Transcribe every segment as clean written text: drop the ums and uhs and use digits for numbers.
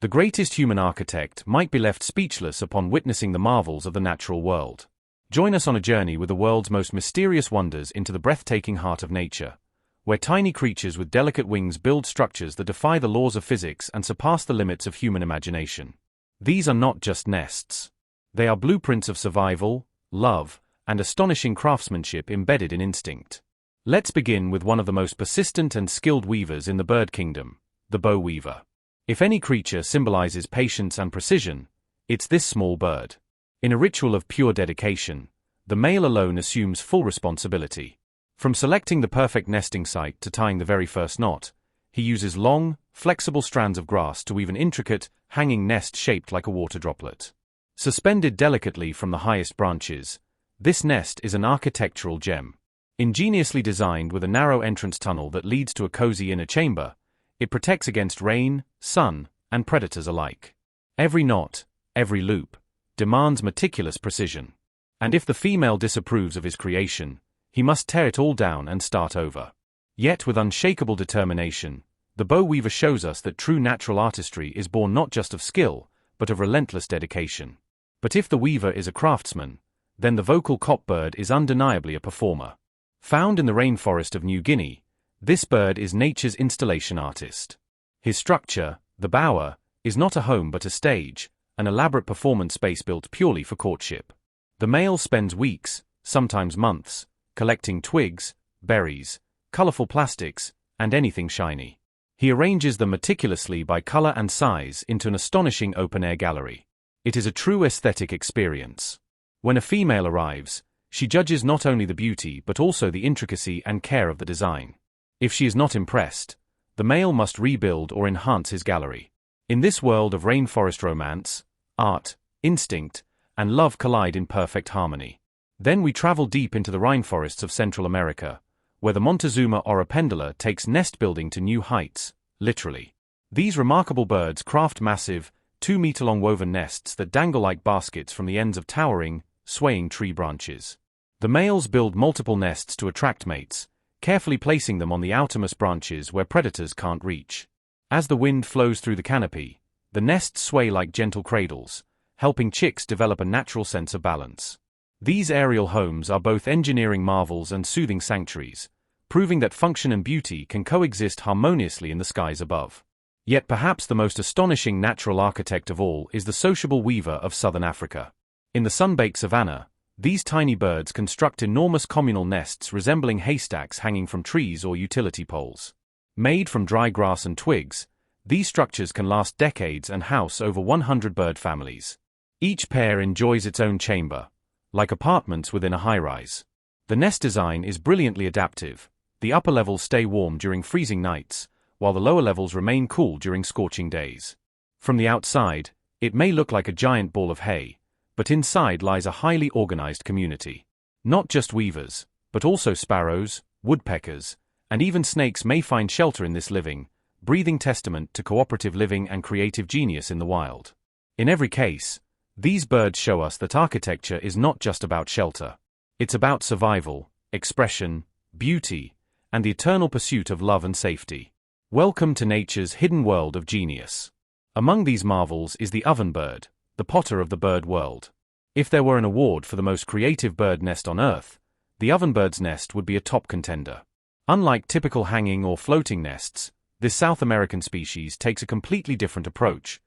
The greatest human architect might be left speechless upon witnessing the marvels of the natural world. Join us on a journey with the world's most mysterious wonders into the breathtaking heart of nature, where tiny creatures with delicate wings build structures that defy the laws of physics and surpass the limits of human imagination. These are not just nests. They are blueprints of survival, love, and astonishing craftsmanship embedded in instinct. Let's begin with one of the most persistent and skilled weavers in the bird kingdom, the bow weaver. If any creature symbolizes patience and precision, it's this small bird. In a ritual of pure dedication, the male alone assumes full responsibility. From selecting the perfect nesting site to tying the very first knot, he uses long, flexible strands of grass to weave an intricate, hanging nest shaped like a water droplet. Suspended delicately from the highest branches, this nest is an architectural gem. Ingeniously designed with a narrow entrance tunnel that leads to a cozy inner chamber, it protects against rain, sun, and predators alike. Every knot, every loop, demands meticulous precision. And if the female disapproves of his creation, he must tear it all down and start over. Yet with unshakable determination, the bow weaver shows us that true natural artistry is born not just of skill, but of relentless dedication. But if the weaver is a craftsman, then the vocal copbird is undeniably a performer. Found in the rainforest of New Guinea, this bird is nature's installation artist. His structure, the bower, is not a home but a stage, an elaborate performance space built purely for courtship. The male spends weeks, sometimes months, collecting twigs, berries, colorful plastics, and anything shiny. He arranges them meticulously by color and size into an astonishing open-air gallery. It is a true aesthetic experience. When a female arrives, she judges not only the beauty but also the intricacy and care of the design. If she is not impressed, the male must rebuild or enhance his gallery. In this world of rainforest romance, art, instinct, and love collide in perfect harmony. Then we travel deep into the rainforests of Central America, where the Montezuma oropendola takes nest building to new heights, literally. These remarkable birds craft massive, 2-meter-long woven nests that dangle like baskets from the ends of towering, swaying tree branches. The males build multiple nests to attract mates, carefully placing them on the outermost branches where predators can't reach. As the wind flows through the canopy, the nests sway like gentle cradles, helping chicks develop a natural sense of balance. These aerial homes are both engineering marvels and soothing sanctuaries, proving that function and beauty can coexist harmoniously in the skies above. Yet perhaps the most astonishing natural architect of all is the sociable weaver of southern Africa. In the sun-baked savanna, these tiny birds construct enormous communal nests resembling haystacks hanging from trees or utility poles. Made from dry grass and twigs, these structures can last decades and house over 100 bird families. Each pair enjoys its own chamber, like apartments within a high-rise. The nest design is brilliantly adaptive. The upper levels stay warm during freezing nights, while the lower levels remain cool during scorching days. From the outside, it may look like a giant ball of hay, but inside lies a highly organized community. Not just weavers, but also sparrows, woodpeckers, and even snakes may find shelter in this living, breathing testament to cooperative living and creative genius in the wild. In every case, these birds show us that architecture is not just about shelter. It's about survival, expression, beauty, and the eternal pursuit of love and safety. Welcome to nature's hidden world of genius. Among these marvels is the ovenbird, the potter of the bird world. If there were an award for the most creative bird nest on Earth, the ovenbird's nest would be a top contender. Unlike typical hanging or floating nests, this South American species takes a completely different approach,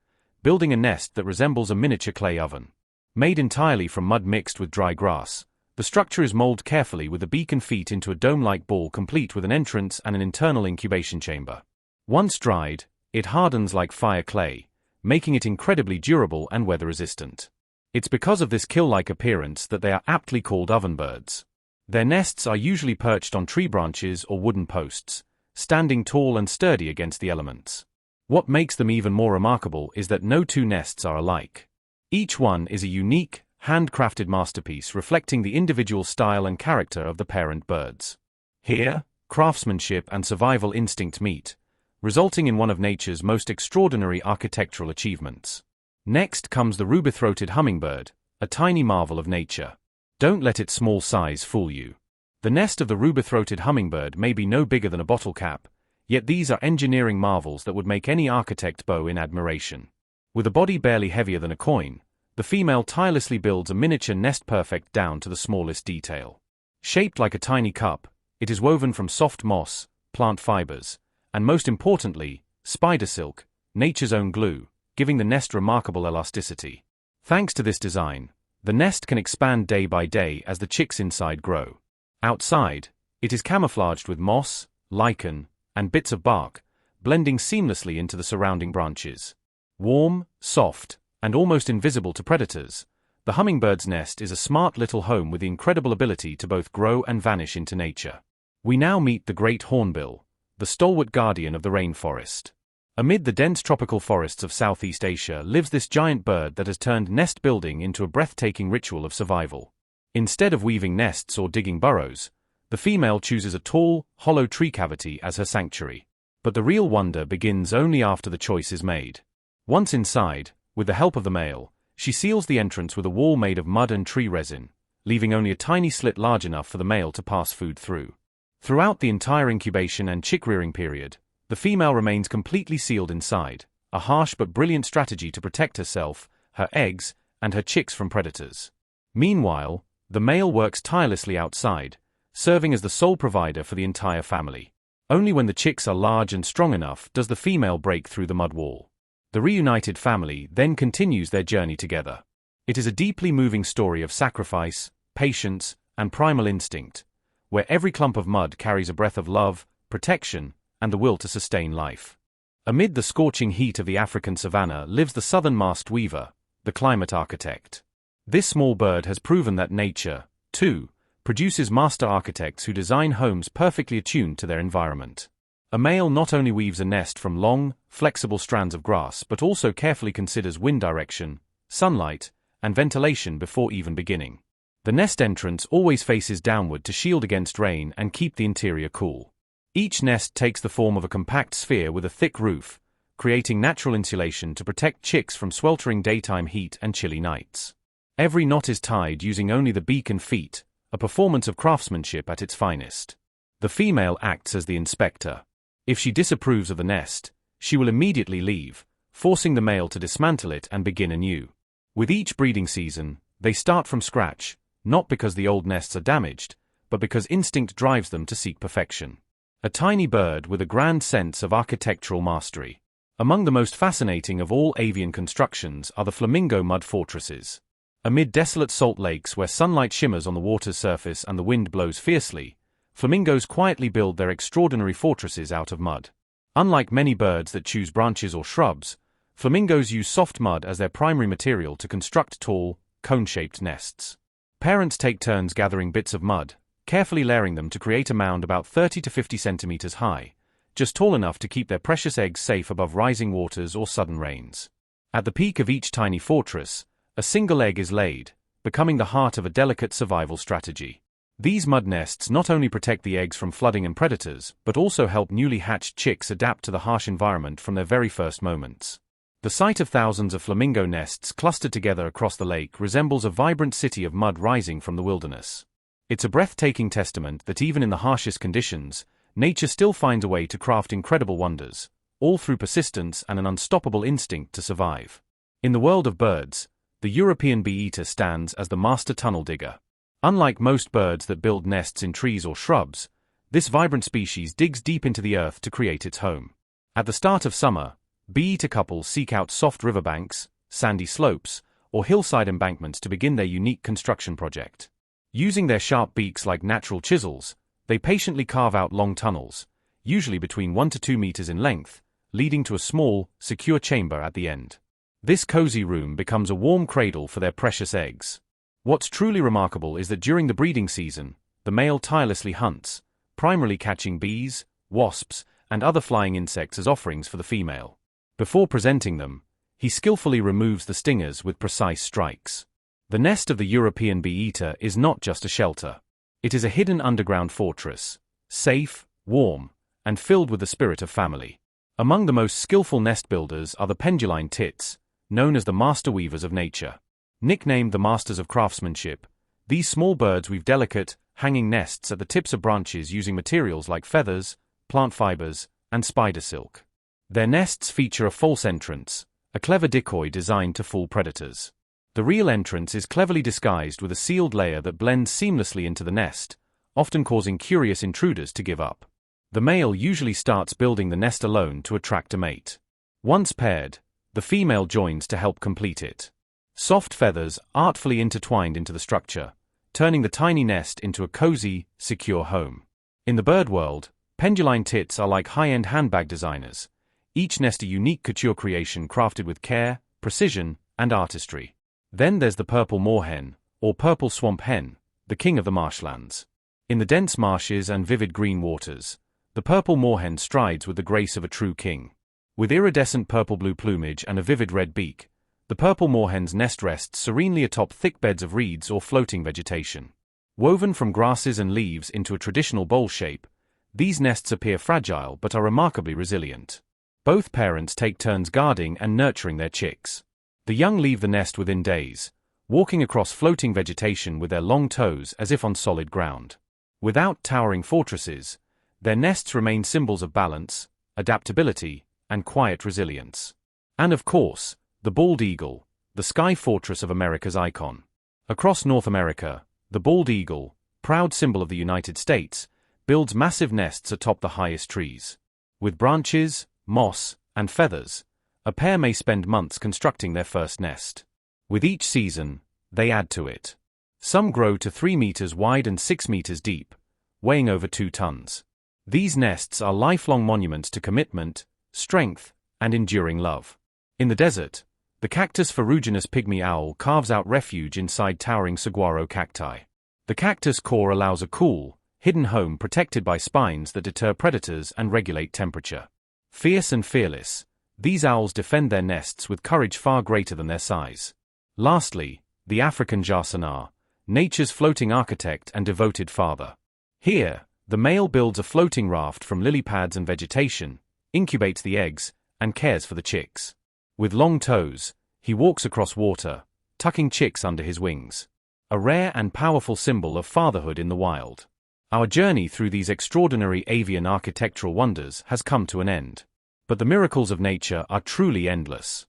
building a nest that resembles a miniature clay oven. Made entirely from mud mixed with dry grass, the structure is molded carefully with the beak and feet into a dome-like ball complete with an entrance and an internal incubation chamber. Once dried, it hardens like fire clay, making it incredibly durable and weather-resistant. It's because of this kill-like appearance that they are aptly called ovenbirds. Their nests are usually perched on tree branches or wooden posts, standing tall and sturdy against the elements. What makes them even more remarkable is that no two nests are alike. Each one is a unique, handcrafted masterpiece reflecting the individual style and character of the parent birds. Here, craftsmanship and survival instinct meet, resulting in one of nature's most extraordinary architectural achievements. Next comes the ruby-throated hummingbird, a tiny marvel of nature. Don't let its small size fool you. The nest of the ruby-throated hummingbird may be no bigger than a bottle cap, yet these are engineering marvels that would make any architect bow in admiration. With a body barely heavier than a coin, the female tirelessly builds a miniature nest perfect down to the smallest detail. Shaped like a tiny cup, it is woven from soft moss, plant fibers, and most importantly, spider silk, nature's own glue, giving the nest remarkable elasticity. Thanks to this design, the nest can expand day by day as the chicks inside grow. Outside, it is camouflaged with moss, lichen, and bits of bark, blending seamlessly into the surrounding branches. Warm, soft, and almost invisible to predators, the hummingbird's nest is a smart little home with the incredible ability to both grow and vanish into nature. We now meet the great hornbill, the stalwart guardian of the rainforest. Amid the dense tropical forests of Southeast Asia lives this giant bird that has turned nest building into a breathtaking ritual of survival. Instead of weaving nests or digging burrows, the female chooses a tall, hollow tree cavity as her sanctuary. But the real wonder begins only after the choice is made. Once inside, with the help of the male, she seals the entrance with a wall made of mud and tree resin, leaving only a tiny slit large enough for the male to pass food through. Throughout the entire incubation and chick-rearing period, the female remains completely sealed inside, a harsh but brilliant strategy to protect herself, her eggs, and her chicks from predators. Meanwhile, the male works tirelessly outside, serving as the sole provider for the entire family. Only when the chicks are large and strong enough does the female break through the mud wall. The reunited family then continues their journey together. It is a deeply moving story of sacrifice, patience, and primal instinct, where every clump of mud carries a breath of love, protection, and the will to sustain life. Amid the scorching heat of the African savanna lives the southern masked weaver, the climate architect. This small bird has proven that nature, too, produces master architects who design homes perfectly attuned to their environment. A male not only weaves a nest from long, flexible strands of grass but also carefully considers wind direction, sunlight, and ventilation before even beginning. The nest entrance always faces downward to shield against rain and keep the interior cool. Each nest takes the form of a compact sphere with a thick roof, creating natural insulation to protect chicks from sweltering daytime heat and chilly nights. Every knot is tied using only the beak and feet, a performance of craftsmanship at its finest. The female acts as the inspector. If she disapproves of the nest, she will immediately leave, forcing the male to dismantle it and begin anew. With each breeding season, they start from scratch, not because the old nests are damaged, but because instinct drives them to seek perfection. A tiny bird with a grand sense of architectural mastery. Among the most fascinating of all avian constructions are the flamingo mud fortresses. Amid desolate salt lakes where sunlight shimmers on the water's surface and the wind blows fiercely, flamingos quietly build their extraordinary fortresses out of mud. Unlike many birds that choose branches or shrubs, flamingos use soft mud as their primary material to construct tall, cone-shaped nests. Parents take turns gathering bits of mud, carefully layering them to create a mound about 30 to 50 centimeters high, just tall enough to keep their precious eggs safe above rising waters or sudden rains. At the peak of each tiny fortress, a single egg is laid, becoming the heart of a delicate survival strategy. These mud nests not only protect the eggs from flooding and predators, but also help newly hatched chicks adapt to the harsh environment from their very first moments. The sight of thousands of flamingo nests clustered together across the lake resembles a vibrant city of mud rising from the wilderness. It's a breathtaking testament that even in the harshest conditions, nature still finds a way to craft incredible wonders, all through persistence and an unstoppable instinct to survive. In the world of birds, the European bee-eater stands as the master tunnel digger. Unlike most birds that build nests in trees or shrubs, this vibrant species digs deep into the earth to create its home. At the start of summer, bee-eater couples seek out soft riverbanks, sandy slopes, or hillside embankments to begin their unique construction project. Using their sharp beaks like natural chisels, they patiently carve out long tunnels, usually between 1 to 2 meters in length, leading to a small, secure chamber at the end. This cozy room becomes a warm cradle for their precious eggs. What's truly remarkable is that during the breeding season, the male tirelessly hunts, primarily catching bees, wasps, and other flying insects as offerings for the female. Before presenting them, he skillfully removes the stingers with precise strikes. The nest of the European bee-eater is not just a shelter. It is a hidden underground fortress, safe, warm, and filled with the spirit of family. Among the most skillful nest builders are the penduline tits, known as the master weavers of nature. Nicknamed the masters of craftsmanship, these small birds weave delicate, hanging nests at the tips of branches using materials like feathers, plant fibers, and spider silk. Their nests feature a false entrance, a clever decoy designed to fool predators. The real entrance is cleverly disguised with a sealed layer that blends seamlessly into the nest, often causing curious intruders to give up. The male usually starts building the nest alone to attract a mate. Once paired, the female joins to help complete it. Soft feathers artfully intertwined into the structure, turning the tiny nest into a cozy, secure home. In the bird world, penduline tits are like high-end handbag designers, each nest a unique couture creation crafted with care, precision, and artistry. Then there's the purple moorhen, or purple swamp hen, the king of the marshlands. In the dense marshes and vivid green waters, the purple moorhen strides with the grace of a true king. With iridescent purple-blue plumage and a vivid red beak, the purple moorhen's nest rests serenely atop thick beds of reeds or floating vegetation. Woven from grasses and leaves into a traditional bowl shape, these nests appear fragile but are remarkably resilient. Both parents take turns guarding and nurturing their chicks. The young leave the nest within days, walking across floating vegetation with their long toes as if on solid ground. Without towering fortresses, their nests remain symbols of balance, adaptability, and quiet resilience. And of course, the bald eagle, the sky fortress of America's icon. Across North America, the bald eagle, proud symbol of the United States, builds massive nests atop the highest trees. With branches, moss, and feathers, a pair may spend months constructing their first nest. With each season, they add to it. Some grow to 3 meters wide and 6 meters deep, weighing over 2 tons. These nests are lifelong monuments to commitment, strength, and enduring love. In the desert, the cactus ferruginous pygmy owl carves out refuge inside towering saguaro cacti. The cactus core allows a cool, hidden home protected by spines that deter predators and regulate temperature. Fierce and fearless, these owls defend their nests with courage far greater than their size. Lastly, the African jarsonar, nature's floating architect and devoted father. Here, the male builds a floating raft from lily pads and vegetation, incubates the eggs, and cares for the chicks. With long toes, he walks across water, tucking chicks under his wings. A rare and powerful symbol of fatherhood in the wild. Our journey through these extraordinary avian architectural wonders has come to an end. But the miracles of nature are truly endless.